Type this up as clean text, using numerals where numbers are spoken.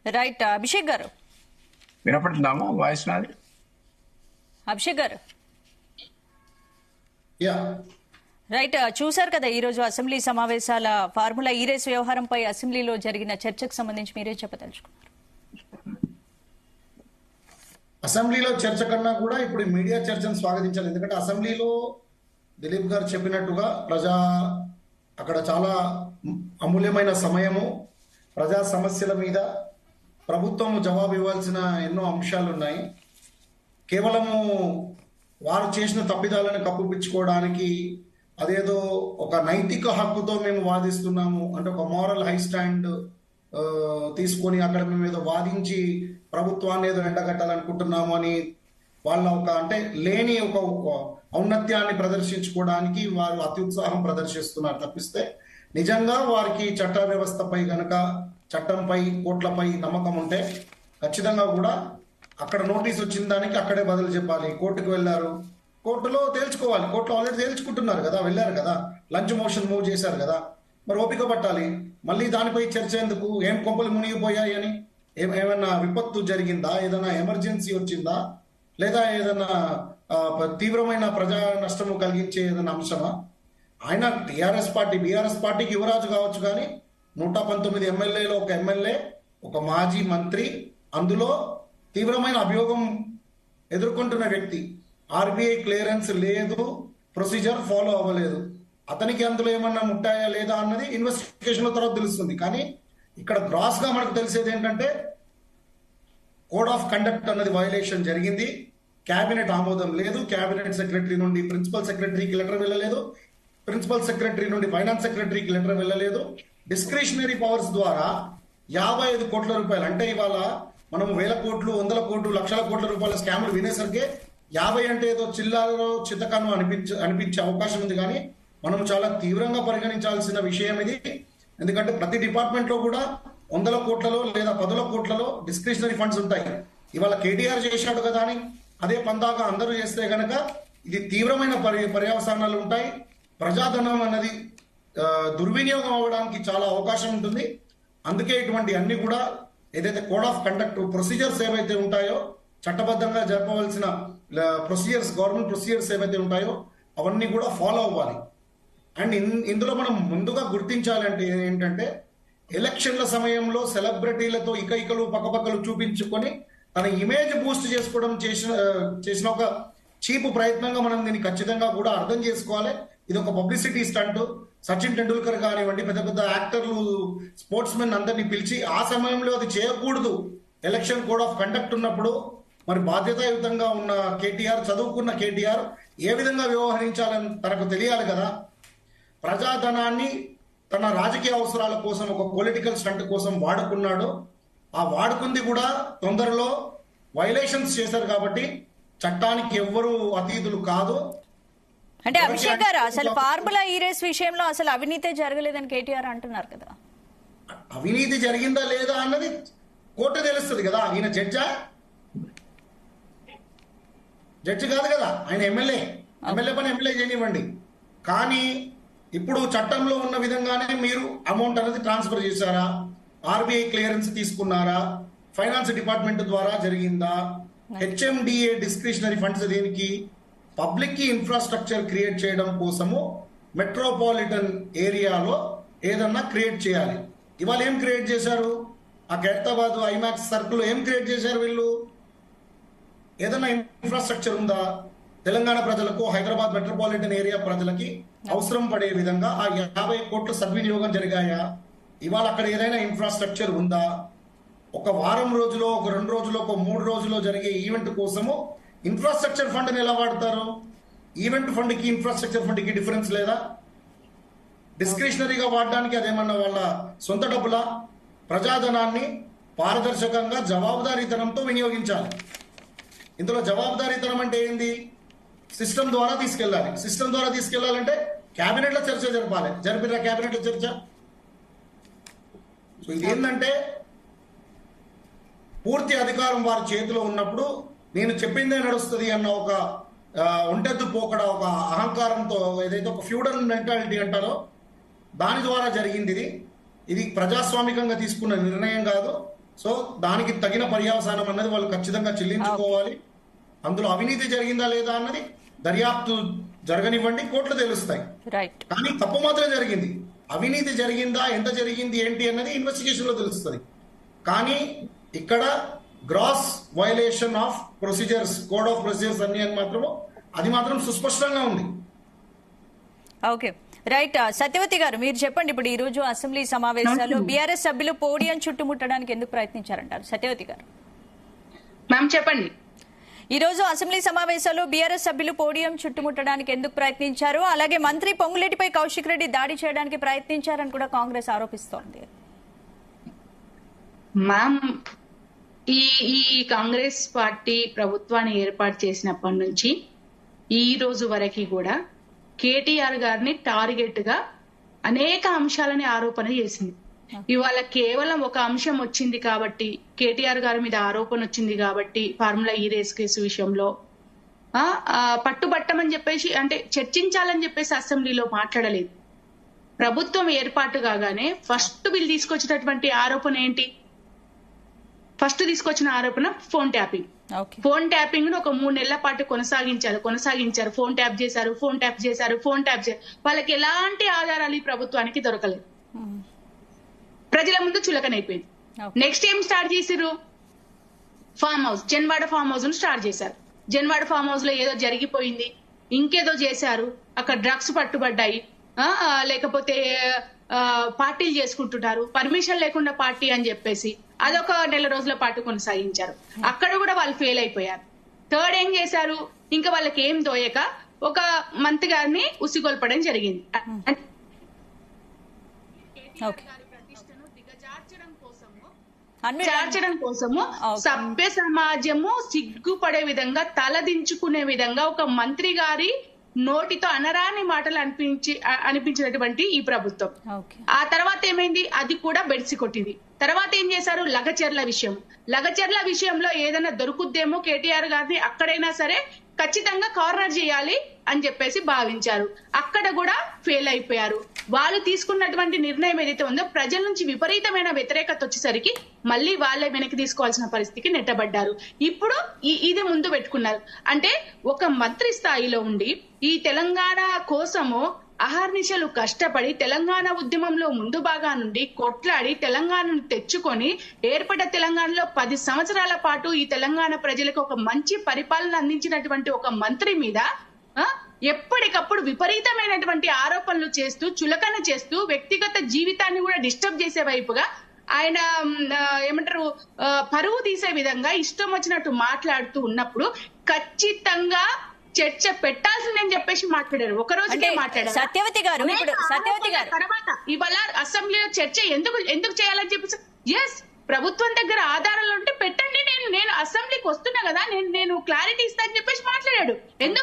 Right Abhishek గారు వినపడుతుందామా voice నాది? అభిషేక్ గారు యా రైట్ చూశారు కదా ఈ రోజు అసెంబ్లీ సమావేశాల ఫార్ములా ఈ రేస్ వ్యవహారంపై అసెంబ్లీలో జరిగిన చర్చకు సంబంధించి మీరే చెప్పదలుచుకున్నారు. అసెంబ్లీలో చర్చ కన్నా కూడా ఇప్పుడు మీడియా చర్చను స్వాగతించాలి. ఎందుకంటే అసెంబ్లీలో దిలీప్ గారు చెప్పినట్టుగా అక్కడ చాలా అమూల్యమైన సమయము, ప్రజా సమస్యల మీద ప్రభుత్వం జవాబు ఇవ్వాల్సిన ఎన్నో అంశాలు ఉన్నాయి. కేవలము వారు చేసిన తప్పిదాలను కప్పిపుచ్చుకోవడానికి అదేదో ఒక నైతిక హక్కుతో మేము వాదిస్తున్నాము అంటే ఒక మారల్ హై స్టాండ్ తీసుకొని అక్కడ మేము ఏదో వాదించి ప్రభుత్వాన్ని ఏదో ఎండగట్టాలనుకుంటున్నాము అని వాళ్ళ అంటే లేని ఒక ఔన్నత్యాన్ని ప్రదర్శించుకోవడానికి వారు అత్యుత్సాహం ప్రదర్శిస్తున్నారు తప్పిస్తే నిజంగా వారికి చట్ట వ్యవస్థపై గనక చట్టంపై కోర్టులపై నమ్మకం ఉంటే ఖచ్చితంగా కూడా అక్కడ నోటీస్ వచ్చిన దానికి అక్కడే బదులు చెప్పాలి. కోర్టుకు వెళ్ళారు, కోర్టులో తేల్చుకోవాలి. కోర్టులో ఆల్రెడీ తేల్చుకుంటున్నారు కదా, వెళ్ళారు కదా, లంచ్ మోషన్ మూవ్ చేశారు కదా, మరి ఓపిక పట్టాలి. మళ్ళీ దానిపై చర్చ ఎందుకు? ఏం కొంపలు మునిగిపోయాయి అని, ఏమైనా విపత్తు జరిగిందా, ఏదైనా ఎమర్జెన్సీ వచ్చిందా, లేదా ఏదైనా తీవ్రమైన ప్రజా నష్టము కలిగించే ఏదైనా అంశమా? ఆయన టీఆర్ఎస్ పార్టీ బీఆర్ఎస్ పార్టీకి యువరాజు కావచ్చు, కానీ 119 ఎమ్మెల్యేలో ఒక ఎమ్మెల్యే, ఒక మాజీ మంత్రి, అందులో తీవ్రమైన అభియోగం ఎదుర్కొంటున్న వ్యక్తి. ఆర్బీఐ క్లియరెన్స్ లేదు, ప్రొసీజర్ ఫాలో అవ్వలేదు. అతనికి అందులో ఏమన్నా ముట్టాయా లేదా అన్నది ఇన్వెస్టిగేషన్ తర్వాత తెలుస్తుంది. కానీ ఇక్కడ గ్రాస్ గా మనకు తెలిసేది ఏంటంటే కోడ్ ఆఫ్ కండక్ట్ అన్నది వయలేషన్ జరిగింది. కేబినెట్ ఆమోదం లేదు. కేబినెట్ సెక్రటరీ నుండి ప్రిన్సిపల్ సెక్రటరీకి లెటర్ వెళ్ళలేదు, ప్రిన్సిపల్ సెక్రటరీ నుండి ఫైనాన్స్ సెక్రటరీకి లెటర్ వెళ్ళలేదు. డిస్క్రిషనరీ పవర్స్ ద్వారా 55 కోట్ల రూపాయలు అంటే ఇవాళ మనం 1000 కోట్లు 100 కోట్లు లక్షల కోట్ల రూపాయల స్కాములు వినేసరికి 50 అంటే ఏదో చిల్లారో చిత్తకాను అనిపించే అవకాశం ఉంది. కానీ మనం చాలా తీవ్రంగా పరిగణించాల్సిన విషయం ఇది. ఎందుకంటే ప్రతి డిపార్ట్మెంట్ లో కూడా 100 కోట్లలో లేదా 10 కోట్లలో డిస్క్రిషనరీ ఫండ్స్ ఉంటాయి. ఇవాళ కేటీఆర్ చేశాడు కదా అని అదే పందాగా అందరూ చేస్తే గనక ఇది తీవ్రమైన పర్యవసానాలు ఉంటాయి. ప్రజాధనం అన్నది దుర్వినియోగం అవ్వడానికి చాలా అవకాశం ఉంటుంది. అందుకే ఇటువంటి అన్ని కూడా ఏదైతే కోడ్ ఆఫ్ కండక్ట్ ప్రొసీజర్స్ ఏవైతే ఉంటాయో, చట్టబద్ధంగా జరపవలసిన ప్రొసీజర్స్, గవర్నమెంట్ ప్రొసీజర్స్ ఏవైతే ఉంటాయో అవన్నీ కూడా ఫాలో అవ్వాలి. అండ్ ఇందులో మనం ముందుగా గుర్తించాలంటే ఏంటంటే ఎలక్షన్ల సమయంలో సెలబ్రిటీలతో ఇకలు పక్కపక్కలు చూపించుకొని తన ఇమేజ్ బూస్ట్ చేసుకోవడం చేసిన ఒక చీపు ప్రయత్నంగా మనం దీన్ని ఖచ్చితంగా కూడా అర్థం చేసుకోవాలి. ఇది ఒక పబ్లిసిటీ స్టంట్. సచిన్ టెండూల్కర్ కానివ్వండి, పెద్ద పెద్ద యాక్టర్లు, స్పోర్ట్స్ మెన్ అందరినీ పిలిచి ఆ సమయంలో అది చేయకూడదు. ఎలక్షన్ కోడ్ ఆఫ్ కండక్ట్ ఉన్నప్పుడు మరి బాధ్యతాయుతంగా ఉన్న కేటీఆర్, చదువుకున్న కేటీఆర్ ఏ విధంగా వ్యవహరించాలని తనకు తెలియాలి కదా. ప్రజాధనాన్ని తన రాజకీయ అవసరాల కోసం, ఒక పొలిటికల్ స్టంట్ కోసం వాడుకున్నాడు. ఆ వాడుకుంది కూడా తొందరలో వైలేషన్స్ చేశారు కాబట్టి చట్టానికి ఎవ్వరూ అతీతులు కాదు. అంటే అభిషేక్ గారు అసలు ఫార్ములా ఈ రేస్ విషయంలో అసలు అవినీతే జరగలేదని కేటీఆర్ అంటున్నారు కదా. అవినీతి జరిగిందా లేదా అన్నది కోర్టు తెలుస్తుంది కదా. ఈయన జడ్జి కాదు కదా, ఆయన ఎమ్మెల్యే పని ఎమ్మెల్యే చేయనివ్వండి. కానీ ఇప్పుడు చట్టంలో ఉన్న విధంగానే మీరు అమౌంట్ అనేది ట్రాన్స్ఫర్ చేశారా, ఆర్బీఐ క్లియరెన్స్ తీసుకున్నారా, ఫైనాన్స్ డిపార్ట్మెంట్ ద్వారా జరిగిందా, హెచ్ఎండిఏ డిస్క్రిషనరీ ఫండ్స్ దేనికి, పబ్లిక్ కి ఇన్ఫ్రాస్ట్రక్చర్ క్రియేట్ చేయడం కోసము మెట్రోపాలిటన్ ఏరియాలో ఏదన్నా క్రియేట్ చేయాలి. ఇవాళ ఏం క్రియేట్ చేశారు? ఆ ఖైరతాబాద్ ఐమాక్స్ సర్కిల్ ఏం క్రియేట్ చేశారు వీళ్ళు? ఏదన్నా ఇన్ఫ్రాస్ట్రక్చర్ ఉందా? తెలంగాణ ప్రజలకు, హైదరాబాద్ మెట్రోపాలిటన్ ఏరియా ప్రజలకి అవసరం పడే విధంగా ఆ 50 కోట్ల సద్వినియోగం జరిగాయా? ఇవాళ అక్కడ ఏదైనా ఇన్ఫ్రాస్ట్రక్చర్ ఉందా? ఒక వారం రోజులో, ఒక 2 రోజులో, ఒక 3 రోజులో జరిగే ఈవెంట్ కోసము ఇన్ఫ్రాస్ట్రక్చర్ ఫండ్ని ఎలా వాడతారు? ఈవెంట్ ఫండ్కి ఇన్ఫ్రాస్ట్రక్చర్ ఫండ్కి డిఫరెన్స్ లేదా? డిస్క్రిషనరీగా వాడడానికి అదేమన్నా వాళ్ళ సొంత డబ్బులా? ప్రజాధనాన్ని పారదర్శకంగా జవాబుదారీతనంతో వినియోగించాలి. ఇందులో జవాబుదారీతనం అంటే ఏంది? సిస్టమ్ ద్వారా తీసుకెళ్ళాలి. సిస్టమ్ ద్వారా తీసుకెళ్లాలంటే క్యాబినెట్ లో చర్చ జరపాలి. జరిపిన క్యాబినెట్ లో చర్చ. సో ఇది ఏంటంటే పూర్తి అధికారం వారి చేతిలో ఉన్నప్పుడు నేను చెప్పిందే నడుస్తుంది అన్న ఒక ఒంటెద్దు పోకడ, ఒక అహంకారంతో, ఏదైతే ఒక ఫ్యూడల్ మెంటాలిటీ అంటారో దాని ద్వారా జరిగింది ఇది. ఇది ప్రజాస్వామికంగా తీసుకున్న నిర్ణయం కాదు. సో దానికి తగిన పర్యవసానం అన్నది వాళ్ళు ఖచ్చితంగా చెల్లించుకోవాలి. అందులో అవినీతి జరిగిందా లేదా అన్నది దర్యాప్తు జరగనివ్వండి, కోర్టులు తెలుస్తాయి. రైట్. కానీ తప్పు మాత్రం జరిగింది. అవినీతి జరిగిందా, ఎంత జరిగింది, ఏంటి అన్నది ఇన్వెస్టిగేషన్ లో తెలుస్తుంది. కానీ ఇక్కడ gross violation of procedures, code of procedures అన్ని అని మాత్రము అది మాత్రం సుస్పష్టంగా ఉంది. Okay, right. సత్యవతి గారు, మీరు చెప్పండి. ఇప్పుడు ఈ రోజు అసెంబ్లీ సమావేశాల్లో బీఆర్ఎస్ సభ్యులు పోడియం చుట్టుముట్టడానికి ఎందుకు ప్రయత్నించారంటారు? సత్యవతి గారు మ్యామ్ చెప్పండి. ఈ రోజు అసెంబ్లీ సమావేశాల్లో బీఆర్ఎస్ సభ్యులు పోడియం చుట్టుముట్టడానికి ఎందుకు ప్రయత్నించారు? అలాగే మంత్రి పొంగులేటిపై కౌశిక్ రెడ్డి దాడి చేయడానికి ప్రయత్నించారని కూడా కాంగ్రెస్ ఆరోపిస్తోంది. మ్యామ్, ఈ కాంగ్రెస్ పార్టీ ప్రభుత్వాన్ని ఏర్పాటు చేసినప్పటి నుంచి ఈ రోజు వరకు కూడా కేటీఆర్ గారిని టార్గెట్ గా అనేక అంశాలని ఆరోపణ చేసింది. ఇవాళ కేవలం ఒక అంశం వచ్చింది కాబట్టి, కేటీఆర్ గారి మీద ఆరోపణ వచ్చింది కాబట్టి ఫార్ములా ఈ రేస్ కేసు విషయంలో పట్టుబట్టమని చెప్పేసి, అంటే చర్చించాలని చెప్పేసి అసెంబ్లీలో మాట్లాడలేదు. ప్రభుత్వం ఏర్పాటు కాగానే ఫస్ట్ బిల్ తీసుకొచ్చినటువంటి ఆరోపణ ఏంటి? ఫస్ట్ తీసుకొచ్చిన ఆరోపణ ఫోన్ ట్యాపింగ్. ఫోన్ ట్యాపింగ్ ను ఒక 3 నెలల పాటు కొనసాగించారు. ఫోన్ ట్యాప్ చేశారు. వాళ్ళకి ఎలాంటి ఆధారాలు ఈ ప్రభుత్వానికి దొరకలేదు. ప్రజల ముందు చులకనైపోయింది. నెక్స్ట్ ఏం స్టార్ట్ చేసిరు? Farm house, Janwada farm house ను స్టార్ట్ చేశారు. జన్వాడ ఫామ్ హౌస్ లో ఏదో జరిగిపోయింది, ఇంకేదో చేశారు, అక్కడ డ్రగ్స్ పట్టుబడ్డాయి, లేకపోతే పార్టీలు చేసుకుంటున్నారు, పర్మిషన్ లేకుండా పార్టీ అని చెప్పేసి అదొక 1 నెల రోజుల పాటు కొనసాగించారు. అక్కడ కూడా వాళ్ళు ఫెయిల్ అయిపోయారు. థర్డ్ ఏం చేశారు? ఇంకా వాళ్ళకి ఏం దోయక ఒక మంత్రి గారిని ఉసిగొల్పడం జరిగింది. చార్చడం కోసము సభ్య సమాజము సిగ్గుపడే విధంగా, తలదించుకునే విధంగా ఒక మంత్రి గారి నోటితో అనరాని మాటలు అనిపించినటువంటి ఈ ప్రభుత్వం. ఆ తర్వాత ఏమైంది? అది కూడా బెడిసి కొట్టింది. తర్వాత ఏం చేశారు? లగచర్ల విషయంలో ఏదైనా దొరుకుద్దేమో కేటీఆర్ గారిని అక్కడైనా సరే ఖచ్చితంగా కార్నర్ చేయాలి అని చెప్పేసి భావించారు. అక్కడ కూడా ఫెయిల్ అయిపోయారు. వాళ్ళు తీసుకున్నటువంటి నిర్ణయం ఏదైతే ఉందో ప్రజల నుంచి విపరీతమైన వ్యతిరేకత వచ్చేసరికి మళ్ళీ వాళ్ళే వెనక్కి తీసుకోవాల్సిన పరిస్థితికి నెట్టబడ్డారు. ఇప్పుడు ఇది ముందు పెట్టుకున్నారు. అంటే ఒక మంత్రి స్థాయిలో ఉండి ఈ తెలంగాణ కోసము అహర్నిశలు కష్టపడి తెలంగాణ ఉద్యమంలో ముందు భాగా నుండి కొట్లాడి తెలంగాణను తెచ్చుకొని ఏర్పడ్డ తెలంగాణలో 10 సంవత్సరాల పాటు ఈ తెలంగాణ ప్రజలకు ఒక మంచి పరిపాలన అందించినటువంటి ఒక మంత్రి మీద ఎప్పటికప్పుడు విపరీతమైనటువంటి ఆరోపణలు చేస్తూ, చులకన చేస్తూ, వ్యక్తిగత జీవితాన్ని కూడా డిస్టర్బ్ చేసే వైపుగా ఆయన ఏమంటారు పరువు తీసే విధంగా ఇష్టం వచ్చినట్టు మాట్లాడుతూ ఉన్నప్పుడు ఖచ్చితంగా చర్చ పెట్టాల్సిందని చెప్పేసి మాట్లాడారు. ఒక రోజుకే మాట్లాడారు. సత్యవతి గారు తర్వాత ఇవాళ అసెంబ్లీలో చర్చ ఎందుకు చేయాలని చెప్పేసి, ఎస్ ప్రభుత్వం దగ్గర ఆధారాలు ఉంటే పెట్టండి, నేను అసెంబ్లీకి వస్తున్నా కదా, నేను క్లారిటీ ఇస్తా అని చెప్పేసి మాట్లాడాడు. ఎందుకు